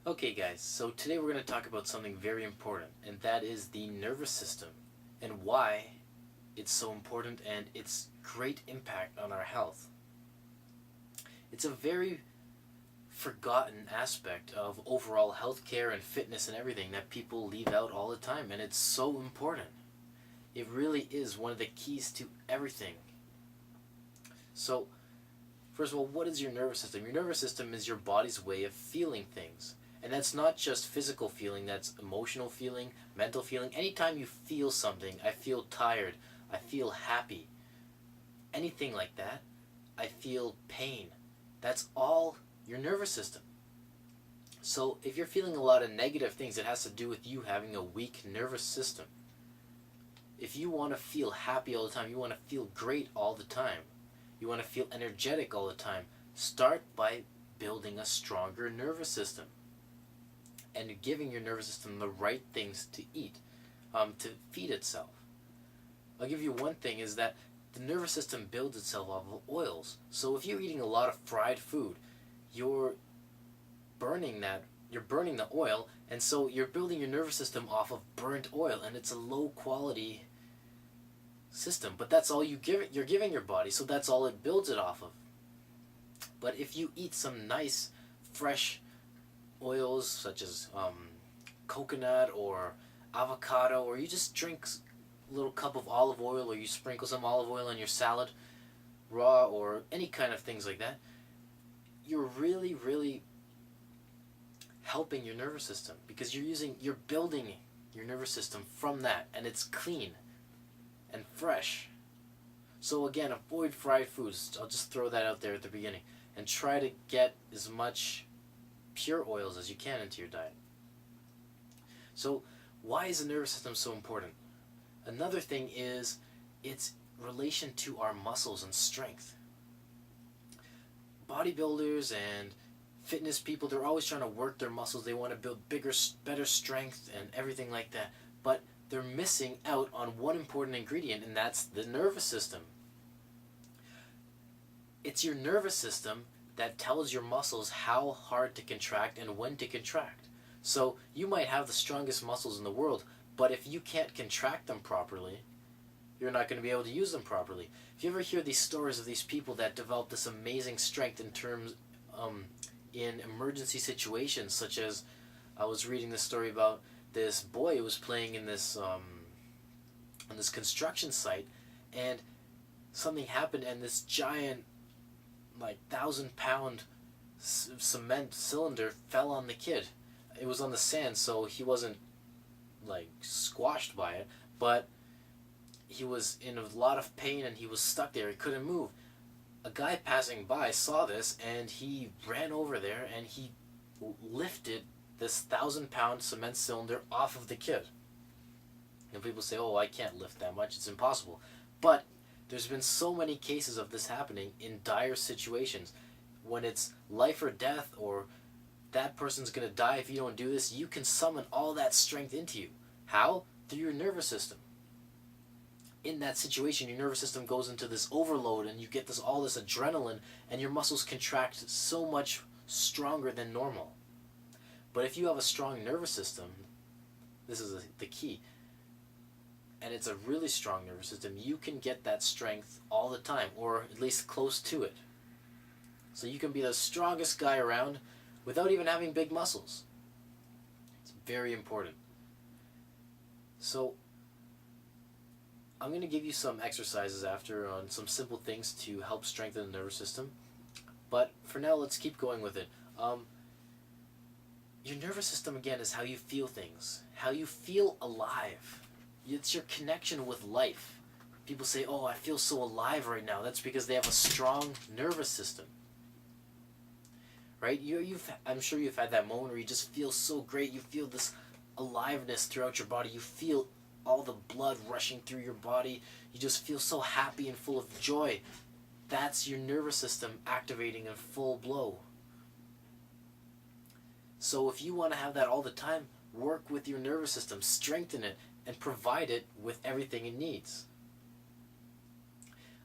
Okay, guys, so today we're going to talk about something very important, and that is the nervous system and why it's so important and its great impact on our health. It's a very forgotten aspect of overall healthcare and fitness and everything that people leave out all the time, and it's so important. It really is one of the keys to everything. So, first of all, what is your nervous system? Your nervous system is your body's way of feeling things. And that's not just physical feeling, that's emotional feeling, mental feeling. Anytime you feel something, I feel tired, I feel happy, anything like that, I feel pain. That's all your nervous system. So if you're feeling a lot of negative things, it has to do with you having a weak nervous system. If you want to feel happy all the time, you want to feel great all the time, you want to feel energetic all the time, start by building a stronger nervous system and giving your nervous system the right things to eat, to feed itself. I'll give you one thing is that the nervous system builds itself off of oils. So if you're eating a lot of fried food, you're burning that you're burning the oil, and so you're building your nervous system off of burnt oil, and it's a low quality system. But that's all you're giving your body, so that's all it builds it off of. But if you eat some nice fresh oils such as coconut or avocado, or you just drink a little cup of olive oil, or you sprinkle some olive oil on your salad raw, or any kind of things like that, you're really helping your nervous system, because you're building your nervous system from that, and it's clean and fresh. So again, avoid fried foods. I'll just throw that out there at the beginning, and try to get as much pure oils as you can into your diet. So why is the nervous system so important? Another thing is its relation to our muscles and strength. Bodybuilders and fitness people, they're always trying to work their muscles. They want to build bigger, better strength and everything like that. But they're missing out on one important ingredient, and that's the nervous system. It's your nervous system that tells your muscles how hard to contract and when to contract. So you might have the strongest muscles in the world, but if you can't contract them properly, you're not going to be able to use them properly. If you ever hear these stories of these people that develop this amazing strength in terms in emergency situations, such as I was reading this story about this boy who was playing in this on this construction site, and something happened, and this giant, like 1,000-pound cement cylinder fell on the kid. It was on the sand, so he wasn't like squashed by it, but he was in a lot of pain and he was stuck there. He couldn't move. A guy passing by saw this, and he ran over there and he lifted this 1,000-pound cement cylinder off of the kid. And people say, "Oh, I can't lift that much. It's impossible." But there's been so many cases of this happening in dire situations, when it's life or death, or that person's going to die if you don't do this. You can summon all that strength into you. How? Through your nervous system. In that situation, your nervous system goes into this overload, and you get all this adrenaline, and your muscles contract so much stronger than normal. But if you have a strong nervous system, this is the key, and it's a really strong nervous system, you can get that strength all the time, or at least close to it. So you can be the strongest guy around without even having big muscles. It's very important. So I'm going to give you some exercises after on some simple things to help strengthen the nervous system. But for now, let's keep going with it. Your nervous system, again, is how you feel things, how you feel alive. It's your connection with life. People say, "Oh, I feel so alive right now." That's because they have a strong nervous system. Right? I'm sure you've had that moment where you just feel so great. You feel this aliveness throughout your body. You feel all the blood rushing through your body. You just feel so happy and full of joy. That's your nervous system activating in full blow. So if you want to have that all the time, work with your nervous system, strengthen it, and provide it with everything it needs.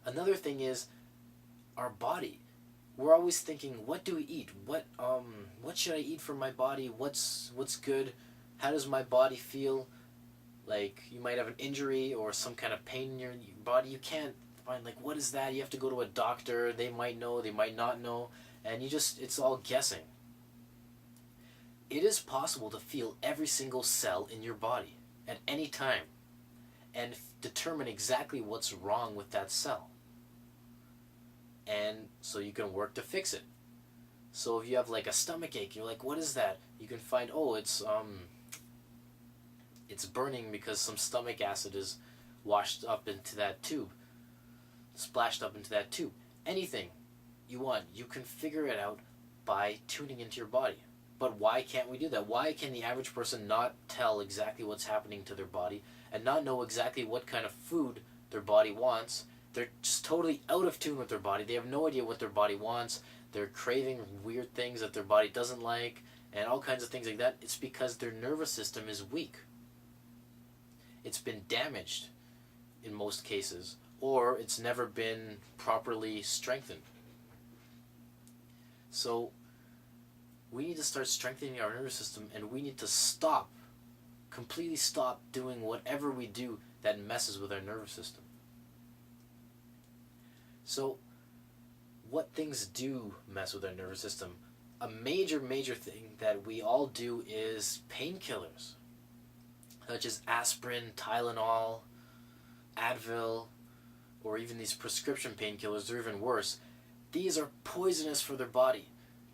Another thing is our body. We're always thinking, what do we eat? What what should I eat for my body? What's good? How does my body feel? Like, you might have an injury or some kind of pain in your body. You can't find, like, what is that? You have to go to a doctor. They might know, they might not know. And it's all guessing. It is possible to feel every single cell in your body at any time and determine exactly what's wrong with that cell. And so you can work to fix it. So if you have like a stomach ache, you're like, what is that? You can find, oh, it's burning because some stomach acid is washed up into that tube, splashed up into that tube. Anything you want, you can figure it out by tuning into your body. But why can't we do that? Why can the average person not tell exactly what's happening to their body and not know exactly what kind of food their body wants? They're just totally out of tune with their body. They have no idea what their body wants. They're craving weird things that their body doesn't like and all kinds of things like that. It's because their nervous system is weak. It's been damaged in most cases, or it's never been properly strengthened. So we need to start strengthening our nervous system, and we need to completely stop doing whatever we do that messes with our nervous system. So what things do mess with our nervous system? A major thing that we all do is painkillers, such as aspirin, Tylenol, Advil, or even these prescription painkillers. They're even worse. These are poisonous for their body.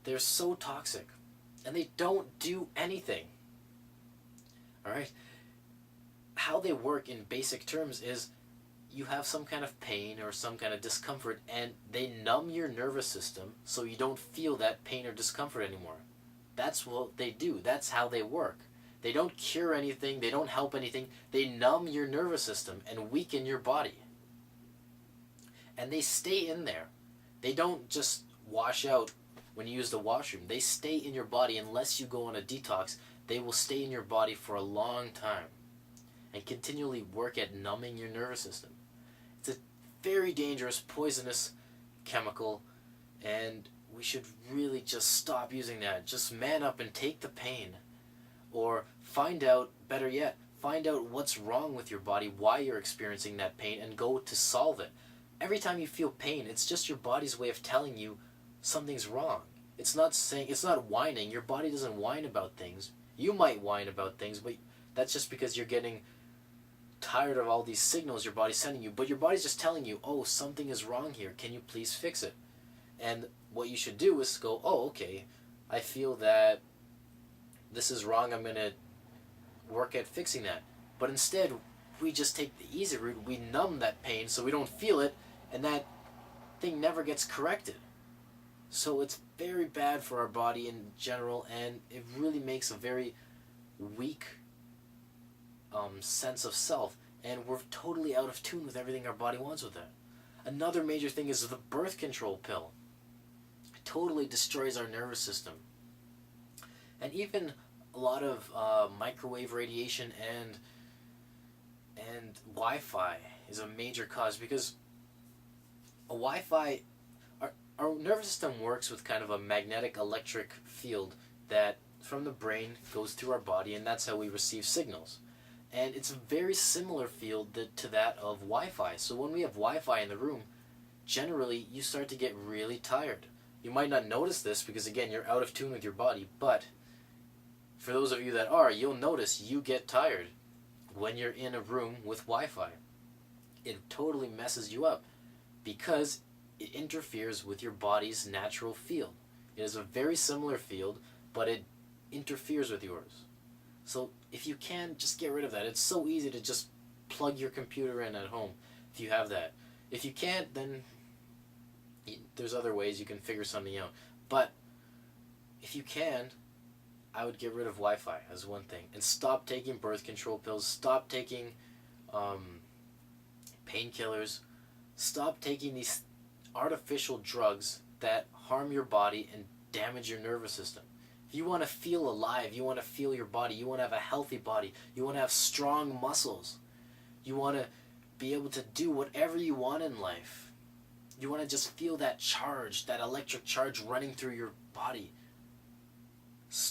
They're so toxic, and they don't do anything. Alright? How they work in basic terms is you have some kind of pain or some kind of discomfort, and they numb your nervous system so you don't feel that pain or discomfort anymore. That's what they do. That's how they work. They don't cure anything. They don't help anything. They numb your nervous system and weaken your body. And they stay in there. They don't just wash out when you use the washroom. They stay in your body unless you go on a detox. They will stay in your body for a long time and continually work at numbing your nervous system. It's a very dangerous, poisonous chemical, and we should really just stop using that. Just man up and take the pain. Or find out what's wrong with your body, why you're experiencing that pain, and go to solve it. Every time you feel pain, it's just your body's way of telling you something's wrong. It's not whining. Your body doesn't whine about things. You might whine about things, but that's just because you're getting tired of all these signals your body's sending you. But your body's just telling you, oh, something is wrong here. Can you please fix it? And what you should do is go, oh, okay, I feel that this is wrong. I'm going to work at fixing that. But instead, we just take the easy route. We numb that pain so we don't feel it, and that thing never gets corrected. So it's very bad for our body in general, and it really makes a very weak sense of self, and we're totally out of tune with everything our body wants with it. Another major thing is the birth control pill. It totally destroys our nervous system. And even a lot of microwave radiation and Wi-Fi is a major cause, because our nervous system works with kind of a magnetic electric field that from the brain goes through our body, and that's how we receive signals. And it's a very similar field to that of Wi-Fi. So when we have Wi-Fi in the room, generally you start to get really tired. You might not notice this because, again, you're out of tune with your body, but for those of you that are, you'll notice you get tired when you're in a room with Wi-Fi. It totally messes you up because it interferes with your body's natural field. It is a very similar field, but it interferes with yours. So if you can, just get rid of that. It's so easy to just plug your computer in at home if you have that. If you can't, then there's other ways you can figure something out. But if you can, I would get rid of Wi-Fi as one thing. And stop taking birth control pills. Stop taking painkillers. Stop taking these artificial drugs that harm your body and damage your nervous system. If you want to feel alive, you want to feel your body, you want to have a healthy body, you want to have strong muscles, you want to be able to do whatever you want in life, you want to just feel that charge, that electric charge running through your body,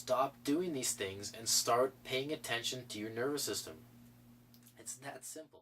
stop doing these things and start paying attention to your nervous system. It's that simple.